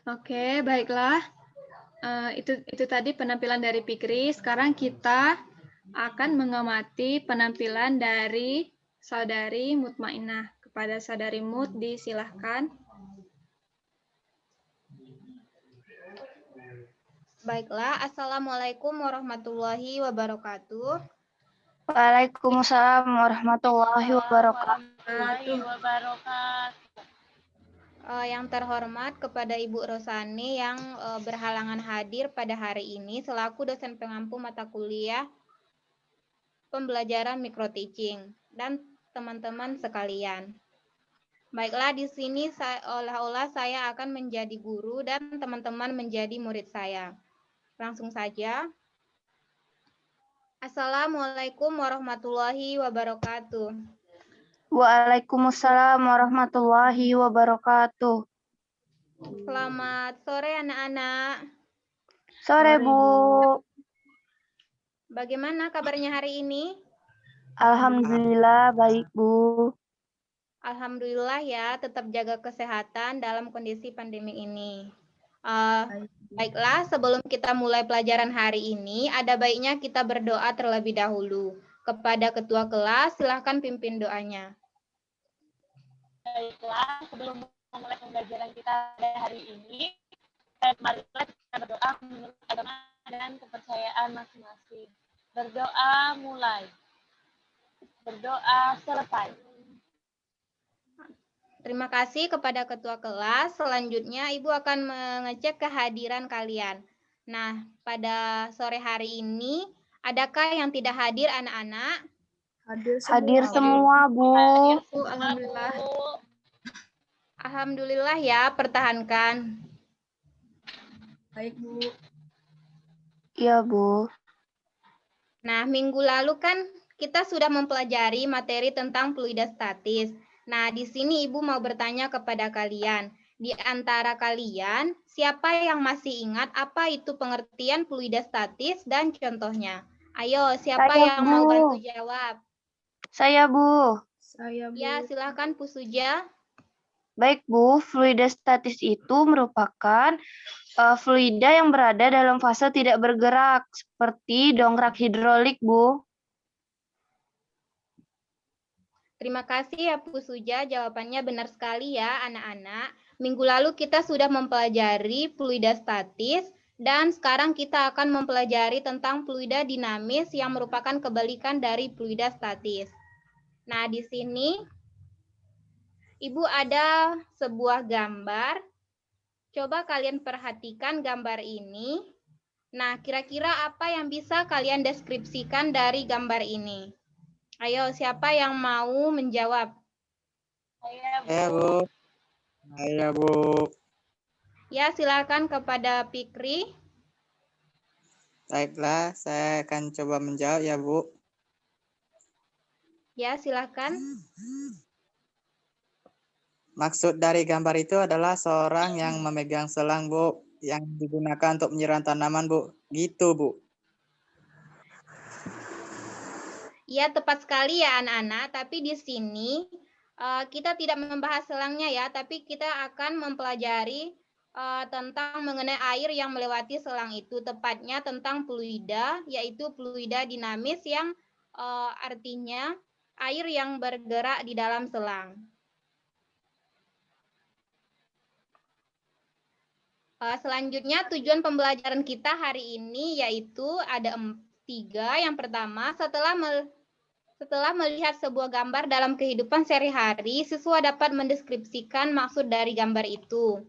Oke, baiklah. Itu tadi penampilan dari Fikri. Sekarang kita akan mengamati penampilan dari saudari Mutmainah. Kepada saudari Mut, disilahkan. Baiklah, Assalamualaikum warahmatullahi wabarakatuh. Waalaikumsalam warahmatullahi wabarakatuh. Yang terhormat kepada Ibu Rosani yang berhalangan hadir pada hari ini selaku dosen pengampu mata kuliah pembelajaran micro teaching dan teman-teman sekalian. Baiklah, di sini seolah-olah saya akan menjadi guru dan teman-teman menjadi murid saya. Langsung saja. Assalamualaikum warahmatullahi wabarakatuh. Waalaikumsalam warahmatullahi wabarakatuh. Selamat sore anak-anak. Sore, Bu. Bagaimana kabarnya hari ini? Alhamdulillah baik, Bu. Alhamdulillah ya, tetap jaga kesehatan dalam kondisi pandemi ini. Baiklah, sebelum kita mulai pelajaran hari ini, ada baiknya kita berdoa terlebih dahulu. Kepada ketua kelas, silahkan pimpin doanya. Baiklah, sebelum memulai pembelajaran kita pada hari ini, marilah kita berdoa menurut agama dan kepercayaan masing-masing. Berdoa mulai. Berdoa selesai. Terima kasih kepada ketua kelas. Selanjutnya, Ibu akan mengecek kehadiran kalian. Nah, pada sore hari ini, adakah yang tidak hadir anak-anak? Hadir semua, Bu. Alhamdulillah. Alhamdulillah ya, pertahankan. Baik, Bu. Iya, Bu. Nah, minggu lalu kan kita sudah mempelajari materi tentang fluida statis. Nah, di sini Ibu mau bertanya kepada kalian. Di antara kalian, siapa yang masih ingat apa itu pengertian fluida statis dan contohnya? Ayo, siapa Saya, yang Bu. mau bantu jawab? Saya, Bu. Saya, Bu. Ya, silakan Bu Suja. Baik, Bu. Fluida statis itu merupakan fluida yang berada dalam fase tidak bergerak, seperti dongkrak hidrolik, Bu. Terima kasih ya Bu Suja, jawabannya benar sekali ya anak-anak. Minggu lalu kita sudah mempelajari fluida statis dan sekarang kita akan mempelajari tentang fluida dinamis yang merupakan kebalikan dari fluida statis. Nah, di sini Ibu ada sebuah gambar. Coba kalian perhatikan gambar ini. Nah, kira-kira apa yang bisa kalian deskripsikan dari gambar ini? Ayo, siapa yang mau menjawab? Saya, Bu. Saya, Bu. Ya, silakan kepada Fikri. Baiklah, saya akan coba menjawab ya, Bu. Ya, silakan. Maksud dari gambar itu adalah seorang yang memegang selang, Bu, yang digunakan untuk menyiram tanaman, Bu. Gitu, Bu. Ya, tepat sekali ya anak-anak, tapi di sini kita tidak membahas selangnya ya, tapi kita akan mempelajari tentang mengenai air yang melewati selang itu, tepatnya tentang fluida, yaitu fluida dinamis yang artinya air yang bergerak di dalam selang. Selanjutnya tujuan pembelajaran kita hari ini yaitu ada 3. Yang pertama, setelah melihat sebuah gambar dalam kehidupan sehari-hari, siswa dapat mendeskripsikan maksud dari gambar itu.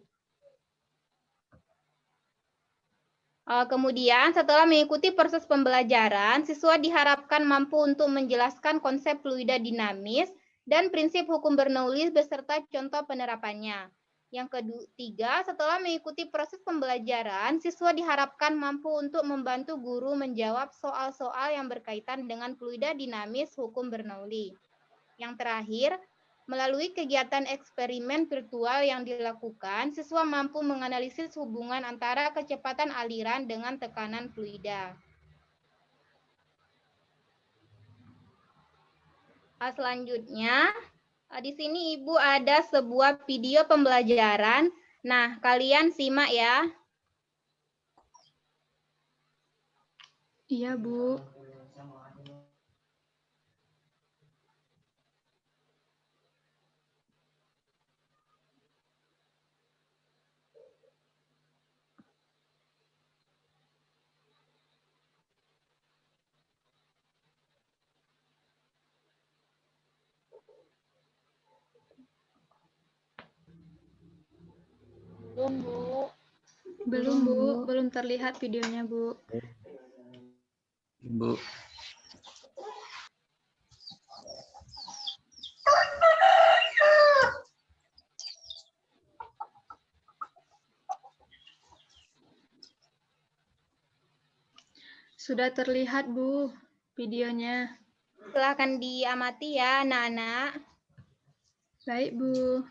Kemudian, setelah mengikuti proses pembelajaran, siswa diharapkan mampu untuk menjelaskan konsep fluida dinamis dan prinsip hukum Bernoulli beserta contoh penerapannya. Yang ketiga, setelah mengikuti proses pembelajaran, siswa diharapkan mampu untuk membantu guru menjawab soal-soal yang berkaitan dengan fluida dinamis hukum Bernoulli. Yang terakhir, melalui kegiatan eksperimen virtual yang dilakukan, siswa mampu menganalisis hubungan antara kecepatan aliran dengan tekanan fluida. Selanjutnya, di sini Ibu ada sebuah video pembelajaran. Nah, kalian simak ya. Iya, Bu. Belum, Bu. Belum, Bu. Belum terlihat videonya, Bu. Bu. Sudah terlihat, Bu, videonya. Silahkan diamati ya, anak-anak. Baik, Bu.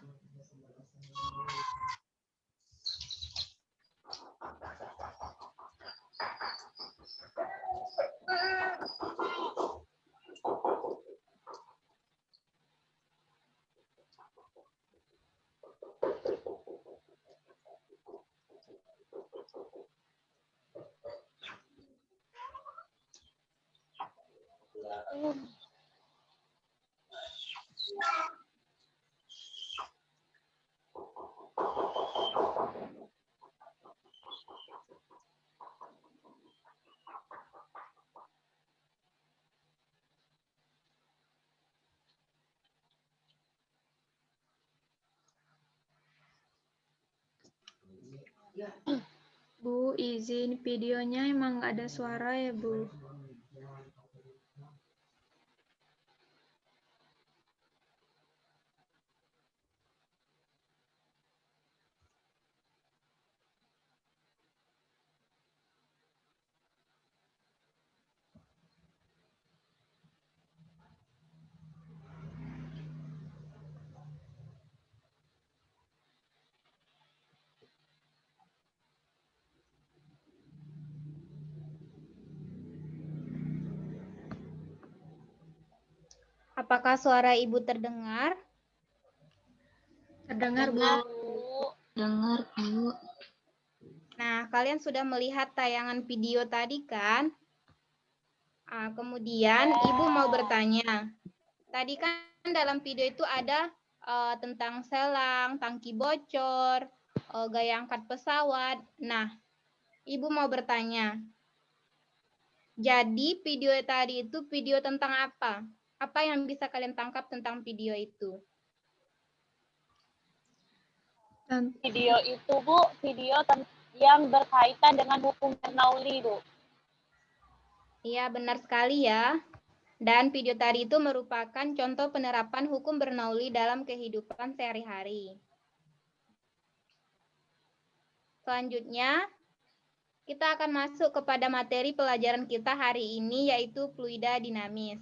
Bu, izin videonya emang nggak ada suara ya, Bu? Apakah suara Ibu terdengar? Terdengar, Bu. Dengar, Bu. Dengar, Bu. Nah, kalian sudah melihat tayangan video tadi kan? Kemudian Ibu mau bertanya. Tadi kan dalam video itu ada tentang selang, tangki bocor, gaya angkat pesawat. Nah, Ibu mau bertanya. Jadi video tadi itu video tentang apa? Apa yang bisa kalian tangkap tentang video itu? Video itu, Bu, video yang berkaitan dengan hukum Bernoulli, Bu. Iya, benar sekali ya. Dan video tadi itu merupakan contoh penerapan hukum Bernoulli dalam kehidupan sehari-hari. Selanjutnya, kita akan masuk kepada materi pelajaran kita hari ini, yaitu fluida dinamis.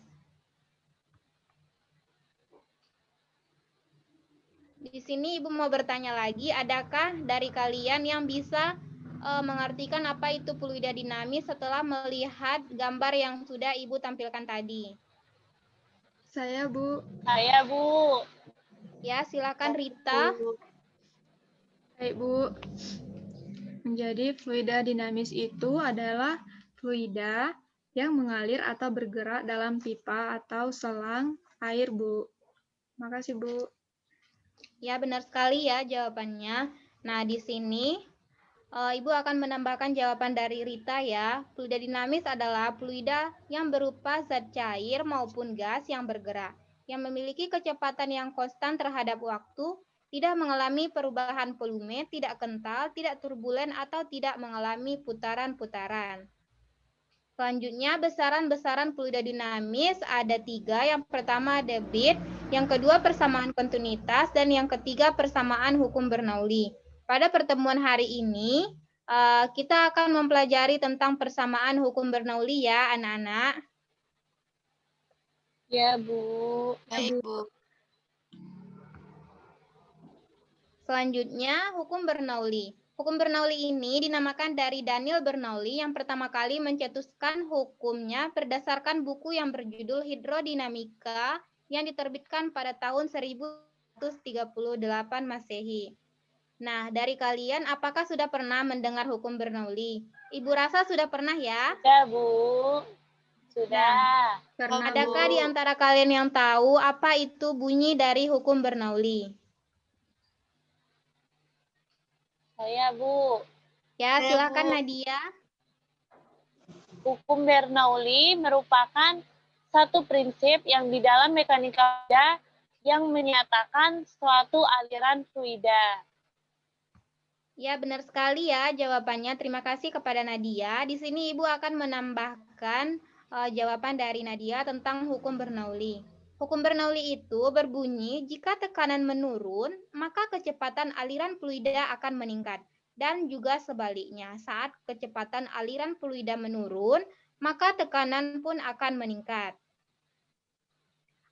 Di sini Ibu mau bertanya lagi, adakah dari kalian yang bisa mengartikan apa itu fluida dinamis setelah melihat gambar yang sudah Ibu tampilkan tadi? Saya, Bu. Saya, Bu. Ya, silakan Rita. Baik, Bu. Menjadi fluida dinamis itu adalah fluida yang mengalir atau bergerak dalam pipa atau selang air, Bu. Makasih, Bu. Ya, benar sekali ya jawabannya. Nah, di sini Ibu akan menambahkan jawaban dari Rita ya. Fluida dinamis adalah fluida yang berupa zat cair maupun gas yang bergerak, yang memiliki kecepatan yang konstan terhadap waktu, tidak mengalami perubahan volume, tidak kental, tidak turbulen, atau tidak mengalami putaran-putaran. Selanjutnya, besaran-besaran fluida dinamis ada 3. Yang pertama debit, yang kedua persamaan kontinuitas, dan yang ketiga persamaan hukum Bernoulli. Pada pertemuan hari ini, kita akan mempelajari tentang persamaan hukum Bernoulli ya, anak-anak. Ya, Bu. Baik, Bu. Selanjutnya, hukum Bernoulli. Hukum Bernoulli ini dinamakan dari Daniel Bernoulli yang pertama kali mencetuskan hukumnya berdasarkan buku yang berjudul Hidrodinamika yang diterbitkan pada tahun 1138 Masehi. Nah, dari kalian apakah sudah pernah mendengar hukum Bernoulli? Ibu rasa sudah pernah ya? Sudah, Bu. Sudah. Pernah, Adakah Bu. di antara kalian yang tahu apa itu bunyi dari hukum Bernoulli? Saya, Bu. Ya, silakan Nadia. Hukum Bernoulli merupakan satu prinsip yang di dalam mekanika fluida yang menyatakan suatu aliran fluida. Ya, benar sekali ya jawabannya. Terima kasih kepada Nadia. Di sini Ibu akan menambahkan jawaban dari Nadia tentang hukum Bernoulli. Hukum Bernoulli itu berbunyi, jika tekanan menurun, maka kecepatan aliran fluida akan meningkat. Dan juga sebaliknya, saat kecepatan aliran fluida menurun, maka tekanan pun akan meningkat.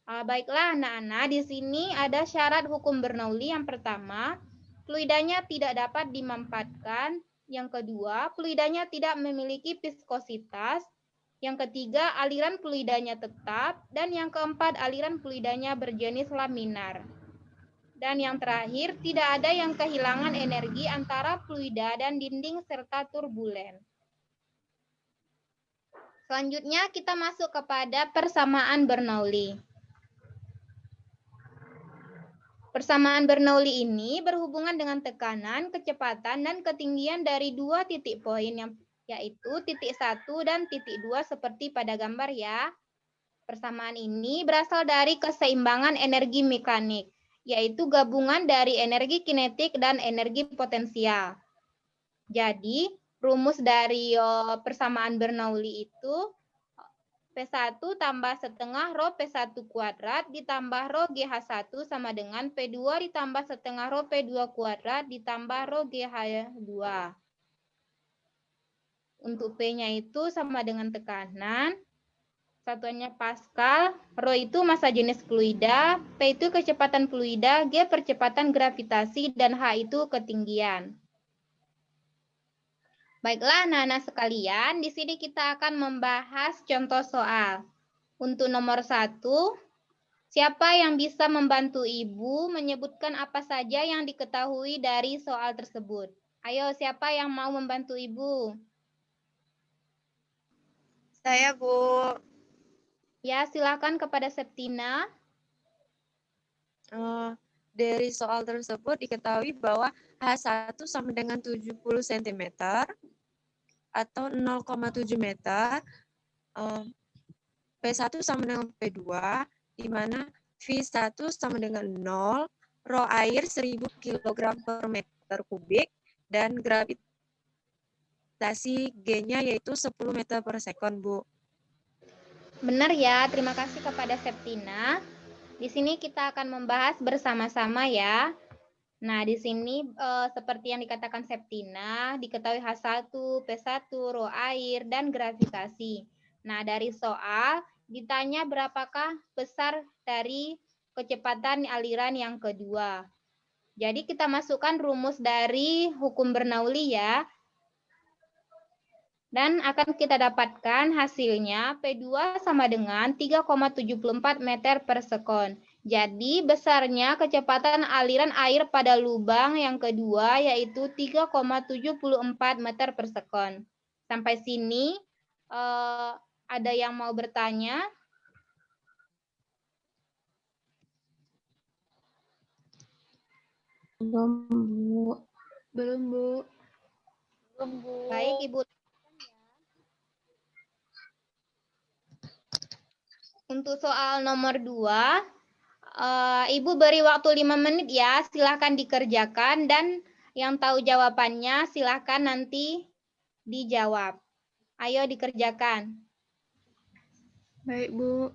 Baiklah anak-anak, di sini ada syarat hukum Bernoulli. Yang pertama, fluidanya tidak dapat dimampatkan. Yang kedua, fluidanya tidak memiliki viskositas. Yang ketiga, aliran fluidanya tetap. Dan yang keempat, aliran fluidanya berjenis laminar. Dan yang terakhir, tidak ada yang kehilangan energi antara fluida dan dinding serta turbulen. Selanjutnya kita masuk kepada persamaan Bernoulli. Persamaan Bernoulli ini berhubungan dengan tekanan, kecepatan, dan ketinggian dari dua titik poin, yaitu titik 1 dan titik 2 seperti pada gambar ya. Persamaan ini berasal dari keseimbangan energi mekanik, yaitu gabungan dari energi kinetik dan energi potensial. Jadi, rumus dari persamaan Bernoulli itu P1 tambah setengah rho P1 kuadrat ditambah rho GH1 sama dengan P2 ditambah setengah rho P2 kuadrat ditambah rho GH2. Untuk P-nya itu sama dengan tekanan, satuannya Pascal, rho itu massa jenis fluida, P itu kecepatan fluida, G percepatan gravitasi, dan H itu ketinggian. Baiklah anak-anak sekalian, di sini kita akan membahas contoh soal. Untuk nomor 1, siapa yang bisa membantu Ibu menyebutkan apa saja yang diketahui dari soal tersebut? Ayo, siapa yang mau membantu Ibu? Saya, Bu. Ya, silakan kepada Septina. Dari soal tersebut diketahui bahwa H1 sama dengan 70 cm atau 0,7 meter. P1 sama dengan P2, di mana V1 sama dengan 0, rho air 1000 kg per meter kubik, dan gravitasi G-nya yaitu 10 meter per sekon, Bu. Benar ya, terima kasih kepada Septina. Di sini kita akan membahas bersama-sama ya. Nah, di sini seperti yang dikatakan Septina, diketahui H1, P1, rho air, dan gravitasi. Nah, dari soal ditanya berapakah besar dari kecepatan aliran yang kedua. Jadi kita masukkan rumus dari hukum Bernoulli ya. Dan akan kita dapatkan hasilnya P2 sama dengan 3,74 meter per sekon. Jadi besarnya kecepatan aliran air pada lubang yang kedua yaitu 3,74 meter per sekon. Sampai sini ada yang mau bertanya? Belum, Bu. Belum, Bu. Belum, Bu. Baik, Ibu. Untuk soal nomor 2, Ibu beri waktu 5 menit ya, silahkan dikerjakan dan yang tahu jawabannya silahkan nanti dijawab. Ayo dikerjakan. Baik, Bu.